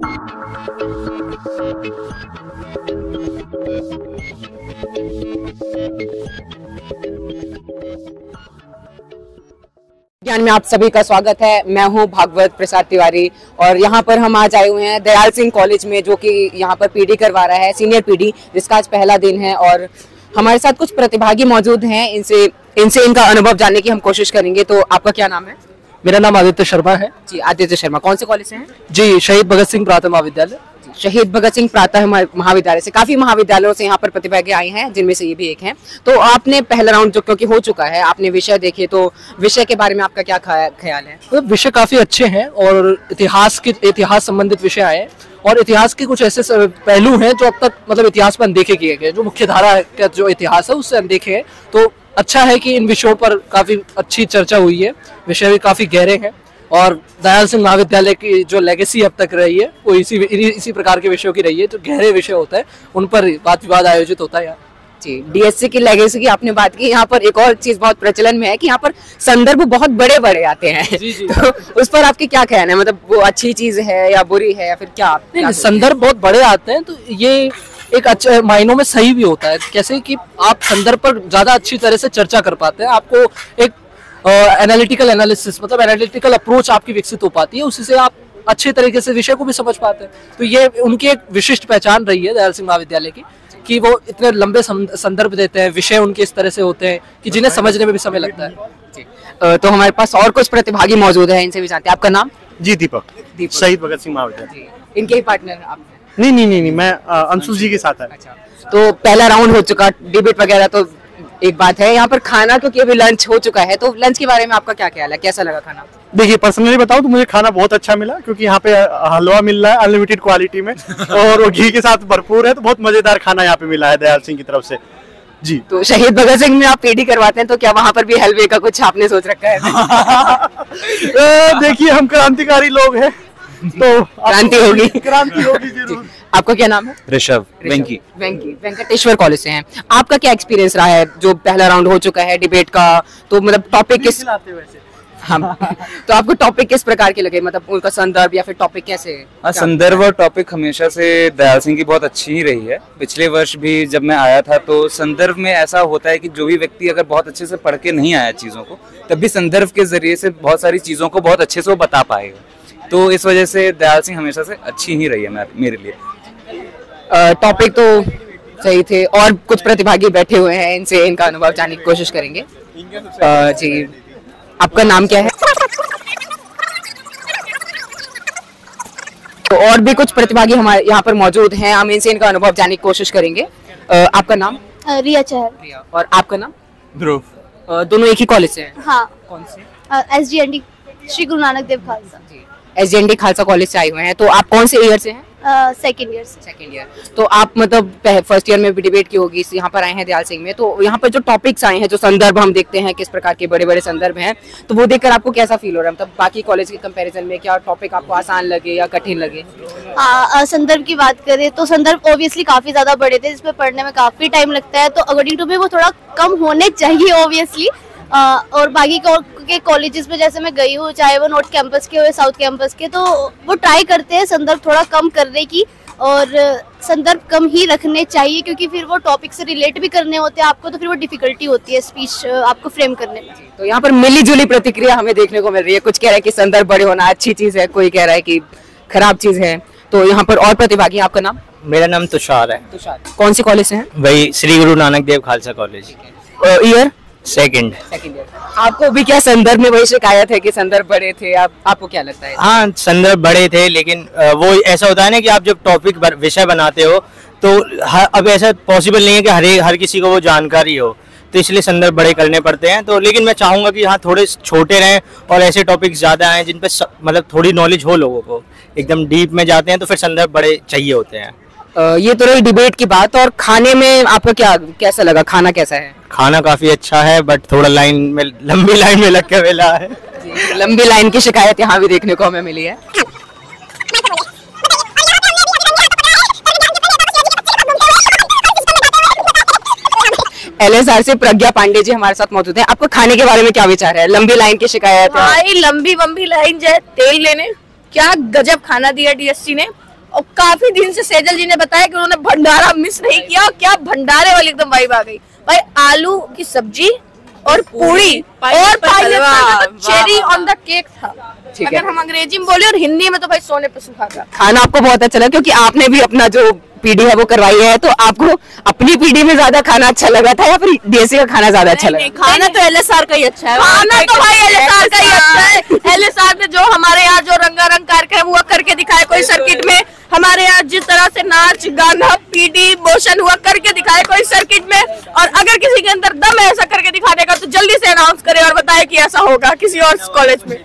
ज्ञान में आप सभी का स्वागत है। मैं हूं भागवत प्रसाद तिवारी और यहां पर हम आज आए हुए हैं दयाल सिंह कॉलेज में, जो कि यहां पर पीडी करवा रहा है, सीनियर पीडी, जिसका आज पहला दिन है। और हमारे साथ कुछ प्रतिभागी मौजूद हैं, इनसे इनका अनुभव जानने की हम कोशिश करेंगे। तो आपका क्या नाम है? मेरा नाम आदित्य शर्मा है। जी, आदित्य शर्मा। कौन से कॉलेज से हैं? जी, शहीद भगत सिंह प्रातः महाविद्यालय। शहीद भगत सिंह प्रातः महाविद्यालय से। काफी महाविद्यालयों से यहाँ पर प्रतिभागी आए हैं, जिनमें से ये भी एक हैं। तो आपने पहला राउंड जो क्योंकि हो चुका है, आपने विषय देखे, तो विषय के बारे में आपका क्या ख्याल है? तो विषय काफी अच्छे हैं और इतिहास संबंधित विषय आए और इतिहास के कुछ ऐसे पहलू हैं जो अब तक मतलब इतिहास पर अनदेखे किए गए, जो मुख्य धारा का जो इतिहास है उससे अनदेखे हैं। तो अच्छा है कि इन विषयों पर काफी अच्छी चर्चा हुई है। विषय भी काफी गहरे हैं और दयाल सिंह महाविद्यालय की जो लेगेसी अब तक रही है वो इसी प्रकार के विषयों की रही है। जो गहरे विषय होता है उन पर वाद विवाद आयोजित होता है। जी, डीएससी की लेगेसी की आपने बात की। यहाँ पर एक और चीज बहुत प्रचलन में है कि यहाँ पर संदर्भ बहुत बड़े बड़े आते हैं। जी। तो उस पर आपके क्या ख्याल है? मतलब वो अच्छी चीज है या बुरी है या फिर क्या? संदर्भ बहुत बड़े आते हैं तो ये एक अच्छे मायनों में सही भी होता है। कैसे कि आप संदर्भ पर ज्यादा अच्छी तरह से चर्चा कर पाते हैं, आपको एक एनालिटिकल एनालिसिस मतलब एनालिटिकल अप्रोच आपकी विकसित हो पाती है, उसी से आप अच्छे तरीके से विषय को भी समझ पाते हैं। तो ये उनकी एक विशिष्ट पहचान रही है दयाल सिंह महाविद्यालय की, कि वो इतने लंबे संदर्भ देते हैं, विषय उनके इस तरह से होते हैं कि जिन्हें समझने में भी समय लगता है। तो हमारे पास और कुछ प्रतिभागी मौजूद है, इनसे भी जानते हैं। आपका नाम? जी, दीपक। शहीद भगत सिंह महाविद्यालय। इनके ही पार्टनर आप? नहीं, मैं अंशु जी के साथ है। अच्छा, तो पहला राउंड हो चुका, डिबेट वगैरह तो एक बात है। यहाँ पर खाना, क्योंकि अभी लंच हो चुका है, तो लंच के बारे में आपका क्या ख्याल है? कैसा लगा खाना? देखिए, पर्सनली बताऊं तो मुझे खाना बहुत अच्छा मिला, क्योंकि यहाँ पे हलवा मिल रहा है अनलिमिटेड क्वालिटी में और वो घी के साथ भरपूर है। तो बहुत मजेदार खाना यहाँ पे मिला है दयाल सिंह की तरफ से। जी। तो शहीद भगत सिंह में आप पीडी करवाते हैं, तो क्या वहाँ पर भी हलवे का कुछ आपने सोच रखा है? देखिए, हम क्रांतिकारी लोग हैं तो क्रांति होगी जरूर। आपका क्या नाम है? ऋषभ। वेंकटेश्वर कॉलेज से हैं। आपका क्या एक्सपीरियंस रहा है? जो पहला राउंड हो चुका है डिबेट का, तो मतलब टॉपिक किस तो आपको टॉपिक किस प्रकार के लगे? मतलब उनका संदर्भ या फिर टॉपिक कैसे? हाँ, संदर्भ और टॉपिक हमेशा से दयाल सिंह की बहुत अच्छी ही रही है। पिछले वर्ष भी जब मैं आया था तो संदर्भ में ऐसा होता है कि जो भी व्यक्ति अगर बहुत अच्छे से पढ़ के नहीं आया चीजों को, तब भी संदर्भ के जरिए से बहुत सारी चीजों को बहुत अच्छे से वो बता पाएगा। तो इस वजह से दयाल सिंह हमेशा से अच्छी ही रही है मेरे लिए। टॉपिक तो सही थे और कुछ प्रतिभागी बैठे हुए हैं, इनसे इनका अनुभव जानने की कोशिश करेंगे। जी, आपका नाम क्या है? तो और भी कुछ प्रतिभागी हमारे यहाँ पर मौजूद हैं, हम इनसे इनका अनुभव जानने की कोशिश करेंगे। आपका नाम? रिया चहल। और आपका नाम? ध्रुव। दोनों एक ही कॉलेज से हैं? हाँ। कौन से? SGND Shri Guru Nanak Dev Khalsa. SGND Khalsa college से आए हुए हैं। तो आप कौन से ईयर से हैं? सेकेंड ईयर से। Second year. तो आप मतलब फर्स्ट ईयर में भी डिबेट की होगी, यहाँ पर आए हैं दयाल सिंह में। तो यहाँ पर जो टॉपिक्स आए हैं, जो संदर्भ हम देखते हैं किस प्रकार के बड़े बड़े संदर्भ हैं, तो वो देखकर आपको कैसा फील हो रहा है? मतलब बाकी कॉलेज के कंपैरिजन में क्या टॉपिक आपको आसान लगे या कठिन लगे? संदर्भ की बात करें तो संदर्भ ऑब्वियसली काफी ज्यादा बड़े थे, जिसमें पढ़ने में काफी टाइम लगता है। तो अकॉर्डिंग टू मी वो थोड़ा कम होने चाहिए ऑब्वियसली। और बाकी के कॉलेजेस में जैसे मैं गई हूँ, चाहे वो नॉर्थ कैंपस के हो या साउथ कैंपस के, तो वो ट्राई करते हैं संदर्भ थोड़ा कम करने की और संदर्भ कम ही रखने चाहिए, क्योंकि फिर वो टॉपिक से रिलेट भी करने होते हैं आपको, तो फिर वो डिफिकल्टी होती है स्पीच आपको फ्रेम करने में। तो यहाँ पर मिली जुली प्रतिक्रिया हमें देखने को मिल रही है। कुछ कह रहा है कि संदर्भ बड़े होना अच्छी चीज है, कोई कह रहा है कि खराब चीज है। तो यहाँ पर और प्रतिभागी, आपका नाम? मेरा नाम तुषार है। तुषार, कौन सी कॉलेज से हैं? वही Shri Guru Nanak Dev Khalsa college. Year? Second year. आपको भी क्या संदर्भ में वही शिकायत है कि संदर्भ बड़े थे? आपको क्या लगता है? हाँ, संदर्भ बड़े थे, लेकिन वो ऐसा होता है ना कि आप जब टॉपिक विषय बनाते हो तो अब ऐसा पॉसिबल नहीं है कि हर किसी को वो जानकारी हो, तो इसलिए संदर्भ बड़े करने पड़ते हैं। तो लेकिन मैं चाहूंगा कि हाँ, थोड़े छोटे रहें और ऐसे टॉपिक्स ज़्यादा आए जिन पे मतलब थोड़ी नॉलेज हो लोगों को। एकदम डीप में जाते हैं तो फिर संदर्भ बड़े चाहिए होते हैं। ये तो रही डिबेट की बात। और खाने में आपका कैसा लगा? खाना कैसा है? खाना काफी अच्छा है, बट थोड़ा लंबी लाइन में लग के मिला है। लंबी लाइन की शिकायत यहाँ भी देखने को हमें मिली है। LSR से प्रज्ञा पांडे जी हमारे साथ मौजूद हैं। आपको खाने के बारे में क्या विचार है? लंबी लाइन की शिकायत है। लंबी लाइन जाए तेल लेने, क्या गजब खाना दिया डीएससी ने। और काफी दिन से सेजल जी ने बताया कि उन्होंने भंडारा मिस नहीं किया, और क्या भंडारे वाली एकदम वाइब आ गई भाई। आलू की सब्जी और पूरी और चेरी ऑन द केक था। अगर हम अंग्रेजी में बोले और हिंदी में तो भाई सोने पे सुहागा। खाना आपको बहुत अच्छा लगा क्योंकि आपने भी अपना जो पीढ़ी है वो करवाई है, तो आपको अपनी पीढ़ी में ज्यादा खाना अच्छा लगा था या फिर डीएससी का खाना ज्यादा अच्छा लगा? खाना तो एलएसआर का ही अच्छा है। खाना तो भाई एलएसआर का ही अच्छा है। एलएसआर ने जो हमारे यहाँ जो रंगारंग कार्यक्रम हुआ करके दिखाए कोई सर्किट में, हमारे यहाँ जिस तरह से नाच गाना पीडी मोशन हुआ करके दिखाए कोई सर्किट में, और अगर किसी के अंदर दम है ऐसा करके दिखाने का तो जल्दी से अनाउंस करे और बताए कि ऐसा होगा किसी और कॉलेज में।